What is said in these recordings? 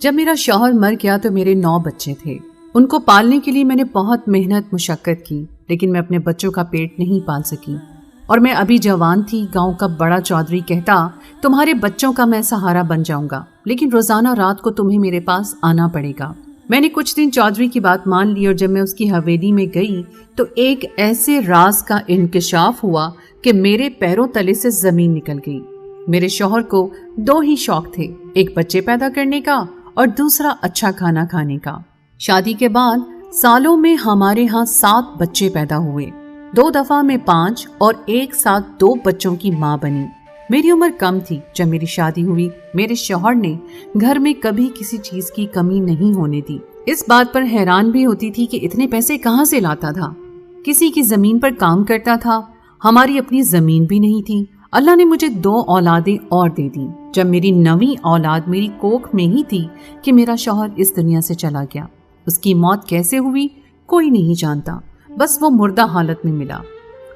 جب میرا شوہر مر گیا تو میرے 9 بچے تھے۔ ان کو پالنے کے لیے میں نے بہت محنت مشقت کی، لیکن میں اپنے بچوں کا پیٹ نہیں پال سکی۔ اور میں ابھی جوان تھی۔ گاؤں کا بڑا چودھری کہتا تمہارے بچوں کا میں سہارا بن جاؤں گا، لیکن روزانہ رات کو تمہیں میرے پاس آنا پڑے گا۔ میں نے کچھ دن چودھری کی بات مان لی، اور جب میں اس کی حویلی میں گئی تو ایک ایسے راز کا انکشاف ہوا کہ میرے پیروں تلے سے زمین نکل گئی۔ میرے شوہر کو 2 ہی شوق تھے، ایک بچے پیدا کرنے کا اور دوسرا اچھا کھانا کھانے کا۔ شادی کے بعد سالوں میں ہمارے ہاں 7 بچے پیدا ہوئے، 2 دفعہ میں 5 اور ایک ساتھ 2 بچوں کی ماں بنی۔ میری عمر کم تھی جب میری شادی ہوئی۔ میرے شوہر نے گھر میں کبھی کسی چیز کی کمی نہیں ہونے دی۔ اس بات پر حیران بھی ہوتی تھی کہ اتنے پیسے کہاں سے لاتا تھا۔ کسی کی زمین پر کام کرتا تھا، ہماری اپنی زمین بھی نہیں تھی۔ اللہ نے مجھے 2 اولادیں اور دے دیں۔ جب میری 9ویں اولاد میری کوکھ میں ہی تھی کہ میرا شوہر اس دنیا سے چلا گیا۔ اس کی موت کیسے ہوئی کوئی نہیں جانتا، بس وہ مردہ حالت میں ملا،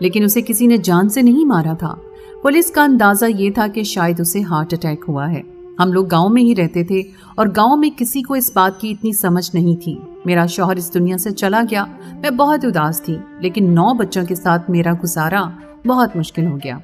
لیکن اسے کسی نے جان سے نہیں مارا تھا۔ پولیس کا اندازہ یہ تھا کہ شاید اسے ہارٹ اٹیک ہوا ہے۔ ہم لوگ گاؤں میں ہی رہتے تھے اور گاؤں میں کسی کو اس بات کی اتنی سمجھ نہیں تھی۔ میرا شوہر اس دنیا سے چلا گیا، میں بہت اداس تھی، لیکن 9 بچوں کے ساتھ میرا گزارا بہت مشکل ہو گیا،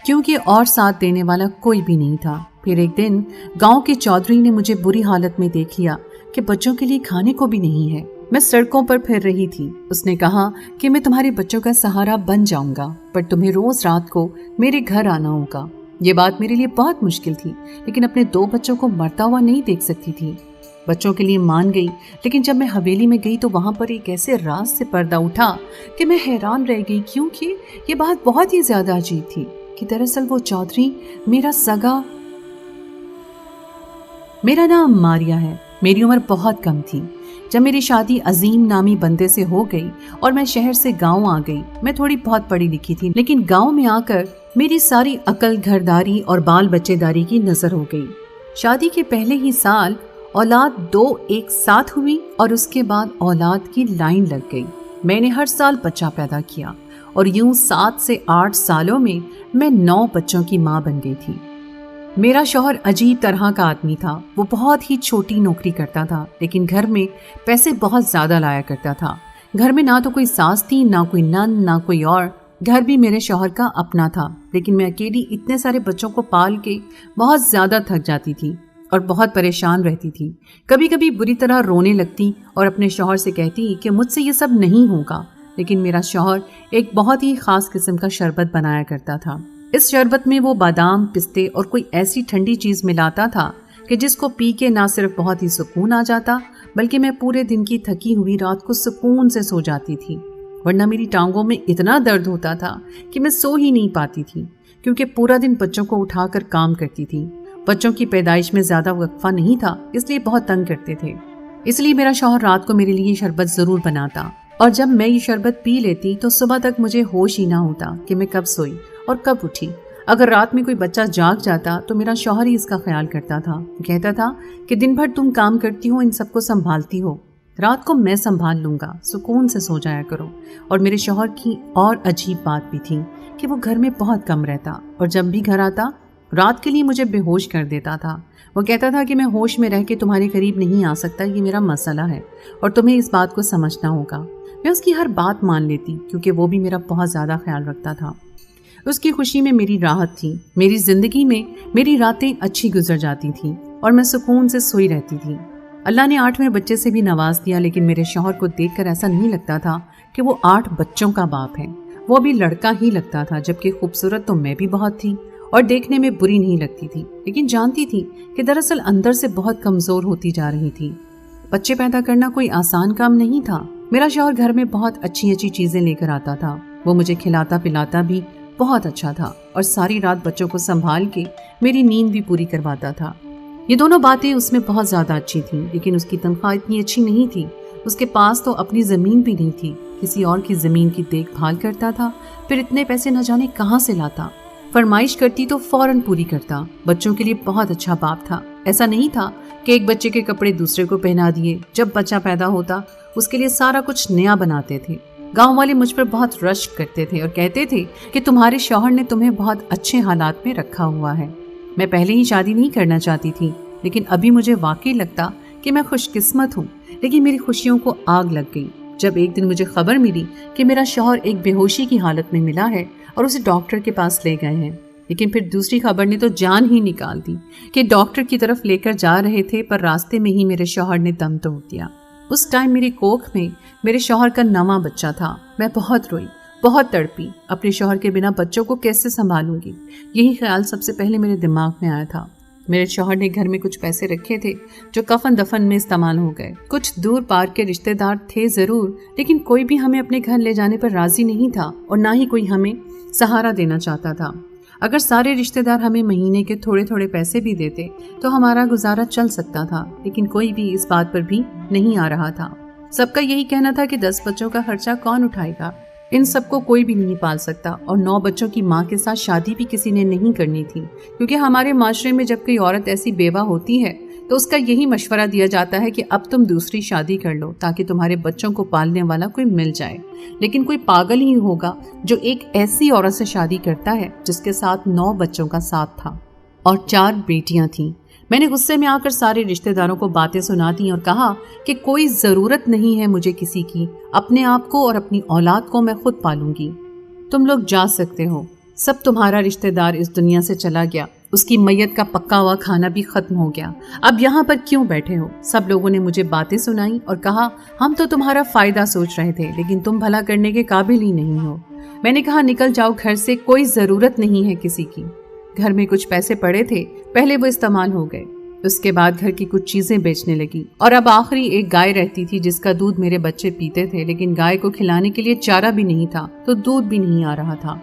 کیونکہ اور ساتھ دینے والا کوئی بھی نہیں تھا۔ پھر ایک دن گاؤں کے چودھری نے مجھے بری حالت میں دیکھ لیا کہ بچوں کے لیے کھانے کو بھی نہیں ہے۔ میں سڑکوں پر پھر رہی تھی۔ اس نے کہا کہ میں تمہارے بچوں کا سہارا بن جاؤں گا، پر تمہیں روز رات کو میرے گھر آنا ہوگا۔ یہ بات میرے لیے بہت مشکل تھی، لیکن اپنے 2 بچوں کو مرتا ہوا نہیں دیکھ سکتی تھی۔ بچوں کے لیے مان گئی، لیکن جب میں حویلی میں گئی تو وہاں پر ایک ایسے راز سے پردہ اٹھا کہ میں حیران رہ گئی، کیونکہ یہ بات بہت ہی زیادہ عجیب تھی کہ دراصل وہ چودھری میرا سگا۔ میرا نام ماریا ہے۔ میری عمر بہت کم تھی جب میری شادی عظیم نامی بندے سے ہو گئی اور میں شہر سے گاؤں آ گئی۔ میں تھوڑی بہت پڑھی لکھی تھی، لیکن گاؤں میں آ کر میری ساری عقل گھرداری اور بال بچے داری کی نظر ہو گئی۔ شادی کے پہلے ہی سال اولاد 2 ایک ساتھ ہوئی اور اس کے بعد اولاد کی لائن لگ گئی۔ میں نے ہر سال بچہ پیدا کیا اور یوں 7 سے 8 سالوں میں 9 بچوں کی ماں بن گئی تھی۔ میرا شوہر عجیب طرح کا آدمی تھا۔ وہ بہت ہی چھوٹی نوکری کرتا تھا، لیکن گھر میں پیسے بہت زیادہ لایا کرتا تھا۔ گھر میں نہ تو کوئی ساس تھی، نہ کوئی نند، نہ کوئی اور۔ گھر بھی میرے شوہر کا اپنا تھا، لیکن میں اکیلی اتنے سارے بچوں کو پال کے بہت زیادہ تھک جاتی تھی اور بہت پریشان رہتی تھی۔ کبھی کبھی بری طرح رونے لگتی اور اپنے شوہر سے کہتی کہ مجھ سے یہ سب نہیں ہوگا، لیکن میرا شوہر ایک بہت ہی خاص قسم کا شربت بنایا کرتا تھا۔ اس شربت میں وہ بادام، پستے اور کوئی ایسی ٹھنڈی چیز ملاتا تھا کہ جس کو پی کے نہ صرف بہت ہی سکون آ جاتا، بلکہ میں پورے دن کی تھکی ہوئی رات کو سکون سے سو جاتی تھی، ورنہ میری ٹانگوں میں اتنا درد ہوتا تھا کہ میں سو ہی نہیں پاتی تھی، کیونکہ پورا دن بچوں کو اٹھا کر کام کرتی تھی۔ بچوں کی پیدائش میں زیادہ وقفہ نہیں تھا، اس لیے بہت تنگ کرتے تھے۔ اس لیے میرا شوہر رات کو میرے لیے شربت ضرور بناتا، اور جب میں یہ شربت پی لیتی تو صبح تک مجھے ہوش ہی نہ ہوتا کہ میں کب سوئی اور کب اٹھی۔ اگر رات میں کوئی بچہ جاگ جاتا تو میرا شوہر ہی اس کا خیال کرتا تھا۔ کہتا تھا کہ دن بھر تم کام کرتی ہو، ان سب کو سنبھالتی ہو، رات کو میں سنبھال لوں گا، سکون سے سو جایا کرو۔ اور میرے شوہر کی اور عجیب بات بھی تھی کہ وہ گھر میں بہت کم رہتا، اور جب بھی گھر آتا رات کے لیے مجھے بے ہوش کر دیتا تھا۔ وہ کہتا تھا کہ میں ہوش میں رہ کے تمہارے قریب نہیں آ سکتا، یہ میرا مسئلہ ہے اور تمہیں اس بات کو سمجھنا ہوگا۔ میں اس کی ہر بات مان لیتی، کیونکہ وہ بھی میرا بہت زیادہ خیال رکھتا تھا۔ اس کی خوشی میں میری راحت تھی۔ میری زندگی میں میری راتیں اچھی گزر جاتی تھیں اور میں سکون سے سوئی رہتی تھی۔ اللہ نے 8ویں بچے سے بھی نواز دیا، لیکن میرے شوہر کو دیکھ کر ایسا نہیں لگتا تھا کہ وہ 8 بچوں کا باپ ہے۔ وہ بھی لڑکا ہی لگتا تھا، جبکہ خوبصورت تو میں بھی بہت تھی اور دیکھنے میں بری نہیں لگتی تھی، لیکن جانتی تھی کہ دراصل اندر سے بہت کمزور ہوتی جا رہی تھی۔ بچے پیدا کرنا کوئی آسان کام نہیں تھا۔ میرا شوہر گھر میں بہت اچھی اچھی چیزیں لے کر آتا تھا۔ وہ مجھے کھلاتا پلاتا بھی بہت اچھا تھا اور ساری رات بچوں کو سنبھال کے میری نیند بھی پوری کرواتا تھا۔ یہ دونوں باتیں اس میں بہت زیادہ اچھی تھیں، لیکن اس کی تنخواہ اتنی اچھی نہیں تھی۔ اس کے پاس تو اپنی زمین بھی نہیں تھی، کسی اور کی زمین کی دیکھ بھال کرتا تھا، پھر اتنے پیسے نہ جانے کہاں سے لاتا۔ فرمائش کرتی تو فوراً پوری کرتا۔ بچوں کے لیے بہت اچھا باپ تھا۔ ایسا نہیں تھا کہ ایک بچے کے کپڑے دوسرے کو پہنا دیے۔ جب بچہ پیدا ہوتا اس کے لیے سارا کچھ نیا بناتے تھے۔ گاؤں والے مجھ پر بہت رشک کرتے تھے اور کہتے تھے کہ تمہارے شوہر نے تمہیں بہت اچھے حالات میں رکھا ہوا ہے۔ میں پہلے ہی شادی نہیں کرنا چاہتی تھی، لیکن ابھی مجھے واقعی لگتا کہ میں خوش قسمت ہوں، لیکن میری خوشیوں کو آگ لگ گئی جب ایک دن مجھے خبر ملی کہ میرا شوہر ایک بے ہوشی کی حالت میں ملا ہے اور اسے ڈاکٹر کے پاس لے گئے ہیں۔ لیکن پھر دوسری خبر نے تو جان ہی نکال دی کہ ڈاکٹر کی طرف لے کر جا رہے تھے، پر راستے میں ہی میرے شوہر نے دم توڑ دیا۔ اس ٹائم میری کوکھ میں میرے شوہر کا نواں بچہ تھا۔ میں بہت روئی، بہت تڑپی، اپنے شوہر کے بنا بچوں کو کیسے سنبھالوں گی، یہی خیال سب سے پہلے میرے دماغ میں آیا تھا۔ میرے شوہر نے گھر میں کچھ پیسے رکھے تھے جو کفن دفن میں استعمال ہو گئے۔ کچھ دور پار کے رشتہ دار تھے ضرور، لیکن کوئی بھی ہمیں اپنے گھر لے جانے پر راضی نہیں تھا اور نہ ہی کوئی ہمیں سہارا دینا چاہتا تھا۔ اگر سارے رشتہ دار ہمیں مہینے کے تھوڑے تھوڑے پیسے بھی دیتے تو ہمارا گزارا چل سکتا تھا، لیکن کوئی بھی اس بات پر بھی نہیں آ رہا تھا۔ سب کا یہی کہنا تھا کہ 10 بچوں کا خرچہ کون اٹھائے گا، ان سب کو کوئی بھی نہیں پال سکتا، اور 9 بچوں کی ماں کے ساتھ شادی بھی کسی نے نہیں کرنی تھی، کیونکہ ہمارے معاشرے میں جب کوئی عورت ایسی بیوہ ہوتی ہے تو اس کا یہی مشورہ دیا جاتا ہے کہ اب تم دوسری شادی کر لو تاکہ تمہارے بچوں کو پالنے والا کوئی مل جائے۔ لیکن کوئی پاگل ہی ہوگا جو ایک ایسی عورت سے شادی کرتا ہے جس کے ساتھ 9 بچوں کا ساتھ تھا اور 4 بیٹیاں تھیں۔ میں نے غصے میں آ کر سارے رشتہ داروں کو باتیں سنا دیں اور کہا کہ کوئی ضرورت نہیں ہے مجھے کسی کی، اپنے آپ کو اور اپنی اولاد کو میں خود پالوں گی۔ تم لوگ جا سکتے ہو، سب تمہارا رشتہ دار اس دنیا سے چلا گیا، اس کی میت کا پکا ہوا کھانا بھی ختم ہو گیا، اب یہاں پر کیوں بیٹھے ہو؟ سب لوگوں نے مجھے باتیں سنائیں اور کہا ہم تو تمہارا فائدہ سوچ رہے تھے، لیکن تم بھلا کرنے کے قابل ہی نہیں ہو۔ میں نے کہا نکل جاؤ گھر سے، کوئی ضرورت نہیں ہے کسی کی۔ گھر میں کچھ پیسے پڑے تھے، پہلے وہ استعمال ہو گئے، اس کے بعد گھر کی کچھ چیزیں بیچنے لگی، اور اب آخری ایک گائے رہتی تھی جس کا دودھ میرے بچے پیتے تھے، لیکن گائے کو کھلانے کے لیے چارہ بھی نہیں تھا تو دودھ بھی نہیں آ رہا تھا۔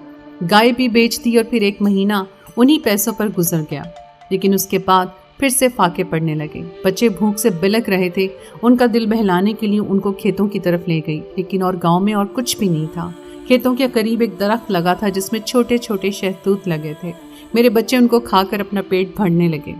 گائے بھی بیچ دی اور پھر 1 مہینہ انہی پیسوں پر گزر گیا، لیکن اس کے بعد پھر سے فاقے پڑنے لگے۔ بچے بھوک سے بلک رہے تھے، ان کا دل بہلانے کے لیے ان کو کھیتوں کی طرف لے گئی، لیکن اور گاؤں میں اور کچھ بھی نہیں تھا۔ کھیتوں کے قریب ایک درخت لگا تھا جس میں چھوٹے چھوٹے شہتوت لگے تھے، میرے بچے ان کو کھا کر اپنا پیٹ بھرنے لگے۔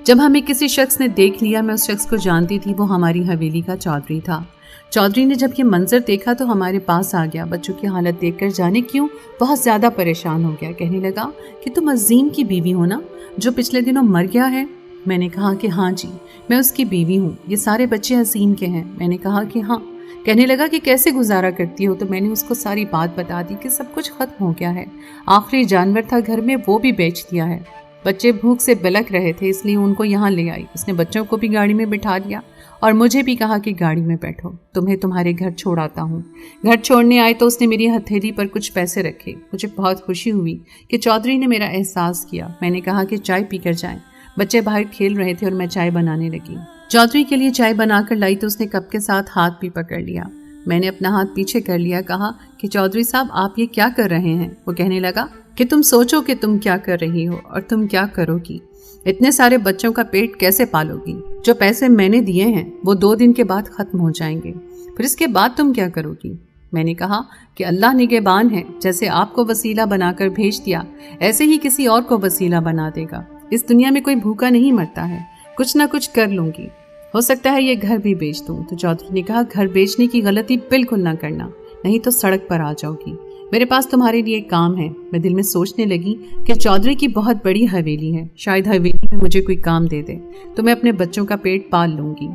جب ہمیں کسی شخص نے دیکھ لیا، میں اس شخص کو جانتی تھی، وہ ہماری حویلی کا چودھری تھا۔ چودھری نے جب یہ منظر دیکھا تو ہمارے پاس آ گیا، بچوں کی حالت دیکھ کر جانے کیوں بہت زیادہ پریشان ہو گیا۔ کہنے لگا کہ تم عظیم کی بیوی ہو نا، جو پچھلے دنوں مر گیا ہے؟ میں نے کہا کہ ہاں جی، میں اس کی بیوی ہوں، یہ سارے بچے عظیم کے ہیں۔ میں نے کہا کہ ہاں۔ کہنے لگا کہ کیسے گزارا کرتی ہو؟ تو میں نے اس کو ساری بات بتا دی کہ سب کچھ ختم ہو گیا ہے، آخری جانور تھا گھر میں وہ بھی بیچ دیا ہے، بچے بھوک سے بلک رہے تھے اس لیے ان کو یہاں لے آئی۔ اس نے بچوں کو بھی گاڑی میں بٹھا لیا اور مجھے بھی کہا کہ گاڑی میں بیٹھو، تمہیں تمہارے گھر چھوڑ آتا ہوں۔ گھر چھوڑنے آئے تو اس نے میری ہتھیلی پر کچھ پیسے رکھے۔ مجھے بہت خوشی ہوئی کہ چودھری نے میرا احساس کیا۔ میں نے کہا کہ چائے پی کر جائیں۔ بچے باہر کھیل رہے تھے اور میں چائے بنانے لگی۔ چودھری کے لیے چائے بنا کر لائی تو اس نے کپ کے ساتھ ہاتھ بھی پکڑ لیا۔ میں نے اپنا ہاتھ پیچھے کر لیا، کہا کہ چودھری صاحب آپ یہ کیا کر رہے ہیں؟ وہ کہنے لگا کہ تم سوچو کہ تم کیا کر رہی ہو اور تم کیا کرو گی، اتنے سارے بچوں کا پیٹ کیسے پالو گی؟ جو پیسے میں نے دیے ہیں وہ 2 دن کے بعد ختم ہو جائیں گے، پھر اس کے بعد تم کیا کرو گی؟ میں نے کہا کہ اللہ نگہبان ہے، جیسے آپ کو وسیلہ بنا کر بھیج دیا ایسے ہی کسی اور کو وسیلہ بنا دے گا۔ اس دنیا میں کوئی بھوکا نہیں مرتا ہے، کچھ نہ کچھ کر لوں گی، ہو سکتا ہے یہ گھر بھی بیچ دوں۔ تو چودھری نے کہا گھر بیچنے کی غلطی بالکل نہ کرنا، نہیں تو سڑک پر آ جاؤ گی، میرے پاس تمہارے لیے ایک کام ہے۔ میں دل میں سوچنے لگی کہ چودھری کی بہت بڑی حویلی ہے، شاید حویلی میں مجھے کوئی کام دے دے تو میں اپنے بچوں کا پیٹ پال لوں گی۔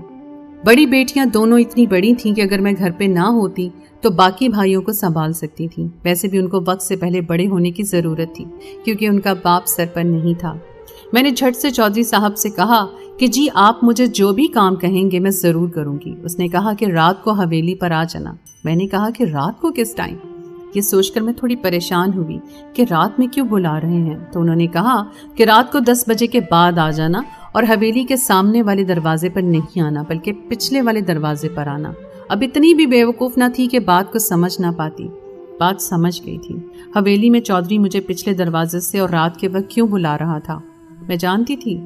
بڑی بیٹیاں دونوں اتنی بڑی تھیں کہ اگر میں گھر پہ نہ ہوتی تو باقی بھائیوں کو سنبھال سکتی تھیں، ویسے بھی ان کو وقت سے پہلے بڑے ہونے کی ضرورت تھی کیونکہ ان کا باپ سر پر نہیں تھا۔ میں نے جھٹ سے چودھری صاحب سے کہا کہ جی آپ مجھے جو بھی کام کہیں گے میں ضرور کروں گی۔ اس نے کہا کہ رات کو حویلی پر آ جانا۔ میں نے کہا کہ رات کو کس ٹائم؟ یہ سوچ کر میں تھوڑی پریشان ہوئی کہ رات میں کیوں بلا رہے ہیں، تو انہوں نے کہا کہ رات کو 10 بجے کے بعد آ جانا اور حویلی کے سامنے والے دروازے پر نہیں آنا بلکہ پچھلے والے دروازے پر آنا۔ اب اتنی بھی بیوقوف نہ تھی کہ بات کو سمجھ نہ پاتی، بات سمجھ گئی تھی۔ حویلی میں چودھری مجھے پچھلے دروازے سے اور رات کے وقت کیوں بلا رہا تھا میں جانتی تھی۔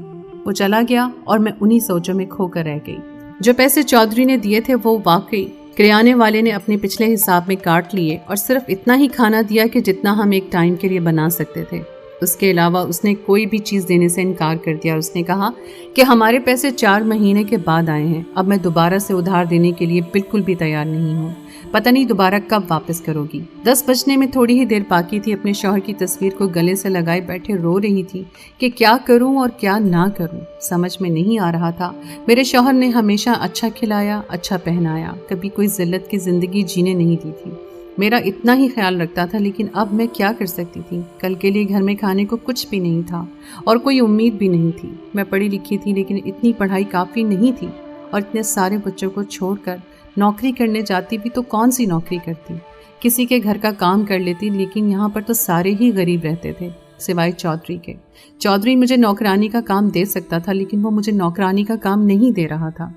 وہ چلا گیا اور میں انہی سوچوں میں کھو کر رہ گئی۔ جو پیسے چودھری نے دیے تھے وہ واقعی کریانے والے نے اپنے پچھلے حساب میں کاٹ لیے اور صرف اتنا ہی کھانا دیا کہ جتنا ہم ایک ٹائم کے لیے بنا سکتے تھے۔ اس کے علاوہ اس نے کوئی بھی چیز دینے سے انکار کر دیا۔ اس نے کہا کہ ہمارے پیسے 4 مہینے کے بعد آئے ہیں، اب میں دوبارہ سے ادھار دینے کے لیے بالکل بھی تیار نہیں ہوں، پتہ نہیں دوبارہ کب واپس کرو گی۔ 10 بجنے میں تھوڑی ہی دیر باقی تھی، اپنے شوہر کی تصویر کو گلے سے لگائے بیٹھے رو رہی تھی کہ کیا کروں اور کیا نہ کروں، سمجھ میں نہیں آ رہا تھا۔ میرے شوہر نے ہمیشہ اچھا کھلایا، اچھا پہنایا، کبھی کوئی ذلت کی زندگی جینے نہیں دی تھی، میرا اتنا ہی خیال رکھتا تھا، لیکن اب میں کیا کر سکتی تھی؟ کل کے لیے گھر میں کھانے کو کچھ بھی نہیں تھا اور کوئی امید بھی نہیں تھی۔ میں پڑھی لکھی تھی لیکن اتنی پڑھائی کافی نہیں تھی، اور اتنے سارے بچوں کو چھوڑ کر نوکری کرنے جاتی بھی تو کون سی نوکری کرتی، کسی کے گھر کا کام کر لیتی، لیکن یہاں پر تو سارے ہی غریب رہتے تھے سوائے چودھری کے۔ چودھری مجھے نوکرانی کا کام دے سکتا تھا، لیکن وہ مجھے نوکرانی کا کام نہیں دے رہا تھا۔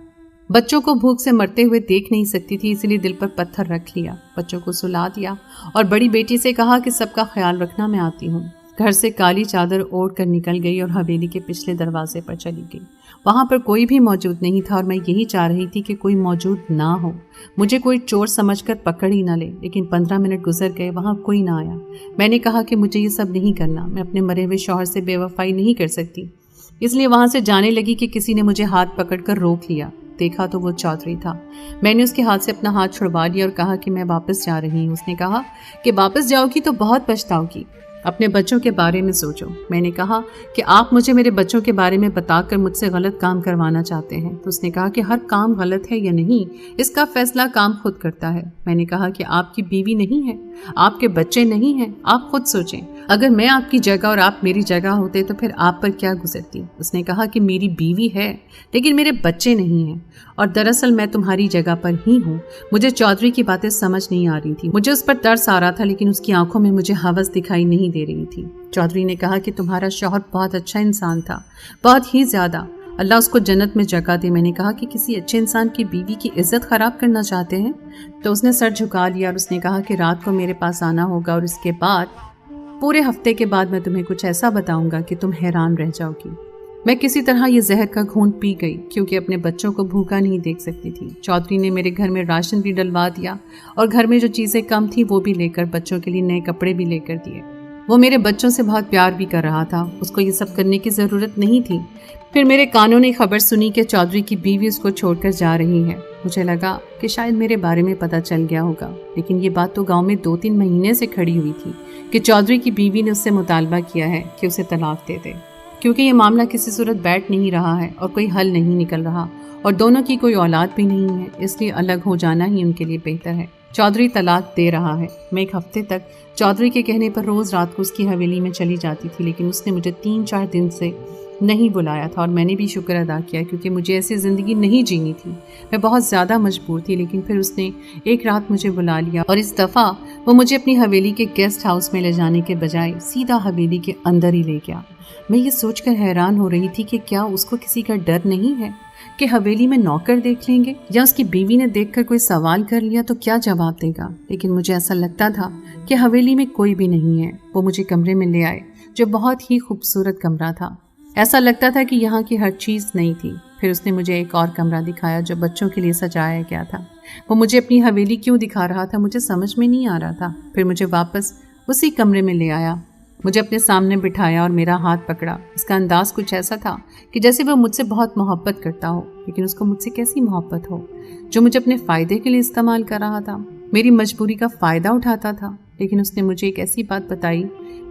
بچوں کو بھوک سے مرتے ہوئے دیکھ نہیں سکتی تھی، اسی لیے دل پر پتھر رکھ لیا، بچوں کو سلا دیا اور بڑی بیٹی سے کہا کہ سب کا خیال رکھنا، میں آتی ہوں۔ گھر سے کالی چادر اوڑھ کر نکل گئی اور حویلی کے پچھلے دروازے پر چلی گئی۔ وہاں پر کوئی بھی موجود نہیں تھا اور میں یہی چاہ رہی تھی کہ کوئی موجود نہ ہو، مجھے کوئی چور سمجھ کر پکڑ ہی نہ لے، لیکن 15 منٹ گزر گئے، وہاں کوئی نہ آیا۔ میں نے کہا کہ مجھے یہ سب نہیں کرنا، میں اپنے مرے ہوئے شوہر سے بے وفائی نہیں کر سکتی، اس لیے وہاں سے جانے لگی کہ کسی نے مجھے ہاتھ پکڑ کر روک لیا۔ دیکھا تو وہ چودھری تھا۔ میں نے اس کے ہاتھ سے اپنا ہاتھ چھڑوا لیا اور کہا کہ میں واپس جا رہی ہوں۔ اس نے کہا کہ واپس جاؤ گی تو بہت پچھتاؤ گی، اپنے بچوں کے بارے میں سوچو۔ میں نے کہا کہ آپ مجھے میرے بچوں کے بارے میں بتا کر مجھ سے غلط کام کروانا چاہتے ہیں۔ تو اس نے کہا کہ ہر کام غلط ہے یا نہیں، اس کا فیصلہ کام خود کرتا ہے۔ میں نے کہا کہ آپ کی بیوی نہیں ہے، آپ کے بچے نہیں ہیں، آپ خود سوچیں، اگر میں آپ کی جگہ اور آپ میری جگہ ہوتے تو پھر آپ پر کیا گزرتی۔ اس نے کہا کہ میری بیوی ہے لیکن میرے بچے نہیں ہیں، اور دراصل میں تمہاری جگہ پر ہی ہوں۔ مجھے چودھری کی باتیں سمجھ نہیں آ رہی تھی، مجھے اس پر ترس آ رہا تھا، لیکن اس کی آنکھوں میں مجھے ہوس دکھائی نہیں دے رہی تھی۔ چودھری نے کہا کہ تمہارا شوہر بہت اچھا انسان تھا، بہت ہی زیادہ، اللہ اس کو جنت میں جگہ دے۔ میں نے کہا کہ کسی اچھے انسان کی بیوی کی عزت خراب کرنا چاہتے ہیں؟ تو اس نے سر جھکا لیا اور اس نے کہا کہ رات کو میرے پاس آنا ہوگا، اور اس کے بعد پورے ہفتے کے بعد میں تمہیں کچھ ایسا بتاؤں گا کہ تم حیران رہ جاؤ گی۔ میں کسی طرح یہ زہر کا گھونٹ پی گئی، کیونکہ اپنے بچوں کو بھوکا نہیں دیکھ سکتی تھی۔ چودھری نے میرے گھر میں راشن بھی ڈلوا دیا اور گھر میں جو چیزیں کم تھی وہ بھی لے کر، بچوں کے لیے نئے کپڑے بھی لے کر دیے۔ وہ میرے بچوں سے بہت پیار بھی کر رہا تھا، اس کو یہ سب کرنے کی ضرورت نہیں تھی۔ پھر میرے کانوں نے خبر سنی کہ چودھری کی بیوی اس کو چھوڑ کر جا رہی ہے۔ مجھے لگا کہ شاید میرے بارے میں پتہ چل گیا ہوگا، لیکن یہ بات تو گاؤں میں 2-3 مہینے سے کھڑی ہوئی تھی کہ چودھری کی بیوی نے اس سے مطالبہ کیا ہے کہ اسے طلاق دے دے، کیونکہ یہ معاملہ کسی صورت بیٹھ نہیں رہا ہے اور کوئی حل نہیں نکل رہا، اور دونوں کی کوئی اولاد بھی نہیں ہے، اس لیے الگ ہو جانا ہی ان کے لیے بہتر ہے۔ چودھری طلاق دے رہا ہے۔ میں 1 ہفتے تک چودھری کے کہنے پر روز رات کو اس کی حویلی میں چلی جاتی تھی، لیکن اس نے مجھے 3-4 دن سے نہیں بلایا تھا، اور میں نے بھی شکر ادا کیا، کیونکہ مجھے ایسی زندگی نہیں جینی تھی۔ میں بہت زیادہ مجبور تھی، لیکن پھر اس نے ایک رات مجھے بلا لیا، اور اس دفعہ وہ مجھے اپنی حویلی کے گیسٹ ہاؤس میں لے جانے کے بجائے سیدھا حویلی کے اندر ہی لے گیا۔ میں یہ سوچ کر حیران ہو رہی تھی کہ کیا اس کو کسی کا ڈر نہیں ہے کہ حویلی میں نوکر دیکھ لیں گے، یا اس کی بیوی نے دیکھ کر کوئی سوال کر لیا تو کیا جواب دے گا۔ لیکن مجھے ایسا لگتا تھا کہ حویلی میں کوئی بھی نہیں ہے۔ وہ مجھے کمرے میں لے آئے جو بہت ہی خوبصورت کمرہ تھا، ایسا لگتا تھا کہ یہاں کی ہر چیز نئی تھی۔ پھر اس نے مجھے ایک اور کمرہ دکھایا جو بچوں کے لیے سجایا گیا تھا۔ وہ مجھے اپنی حویلی کیوں دکھا رہا تھا مجھے سمجھ میں نہیں آ رہا تھا۔ پھر مجھے واپس اسی کمرے میں لے آیا، مجھے اپنے سامنے بٹھایا اور میرا ہاتھ پکڑا۔ اس کا انداز کچھ ایسا تھا کہ جیسے وہ مجھ سے بہت محبت کرتا ہو، لیکن اس کو مجھ سے کیسی محبت ہو جو مجھے اپنے فائدے کے لیے استعمال کر رہا تھا، میری مجبوری کا فائدہ اٹھاتا تھا۔ لیکن اس نے مجھے ایک ایسی بات بتائی،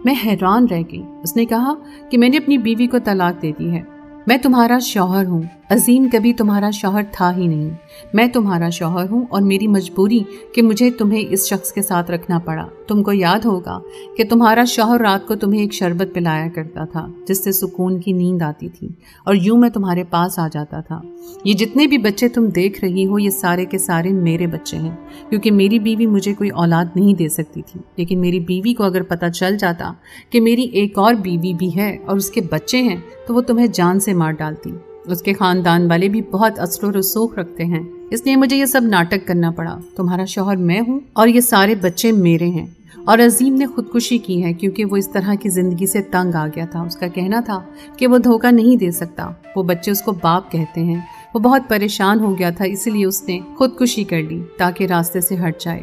میں حیران رہ گئی۔ اس نے کہا کہ میں نے اپنی بیوی کو طلاق دے دی ہے، میں تمہارا شوہر ہوں، عظیم کبھی تمہارا شوہر تھا ہی نہیں، میں تمہارا شوہر ہوں، اور میری مجبوری کہ مجھے تمہیں اس شخص کے ساتھ رکھنا پڑا۔ تم کو یاد ہوگا کہ تمہارا شوہر رات کو تمہیں ایک شربت پلایا کرتا تھا جس سے سکون کی نیند آتی تھی، اور یوں میں تمہارے پاس آ جاتا تھا۔ یہ جتنے بھی بچے تم دیکھ رہی ہو یہ سارے کے سارے میرے بچے ہیں، کیونکہ میری بیوی مجھے کوئی اولاد نہیں دے سکتی تھی۔ لیکن میری بیوی کو اگر پتہ چل جاتا کہ میری ایک اور بیوی بھی ہے اور اس کے بچے ہیں تو وہ تمہیں جان سے مار ڈالتی۔ اس کے خاندان والے بھی بہت اثر و رسوخ رکھتے ہیں، اس لیے مجھے یہ سب ناٹک کرنا پڑا۔ تمہارا شوہر میں ہوں اور یہ سارے بچے میرے ہیں۔ اور عظیم نے خودکشی کی ہے کیونکہ وہ اس طرح کی زندگی سے تنگ آ گیا تھا۔ اس کا کہنا تھا کہ وہ دھوکہ نہیں دے سکتا، وہ بچے اس کو باپ کہتے ہیں۔ وہ بہت پریشان ہو گیا تھا، اسی لیے اس نے خودکشی کر لی تاکہ راستے سے ہٹ جائے۔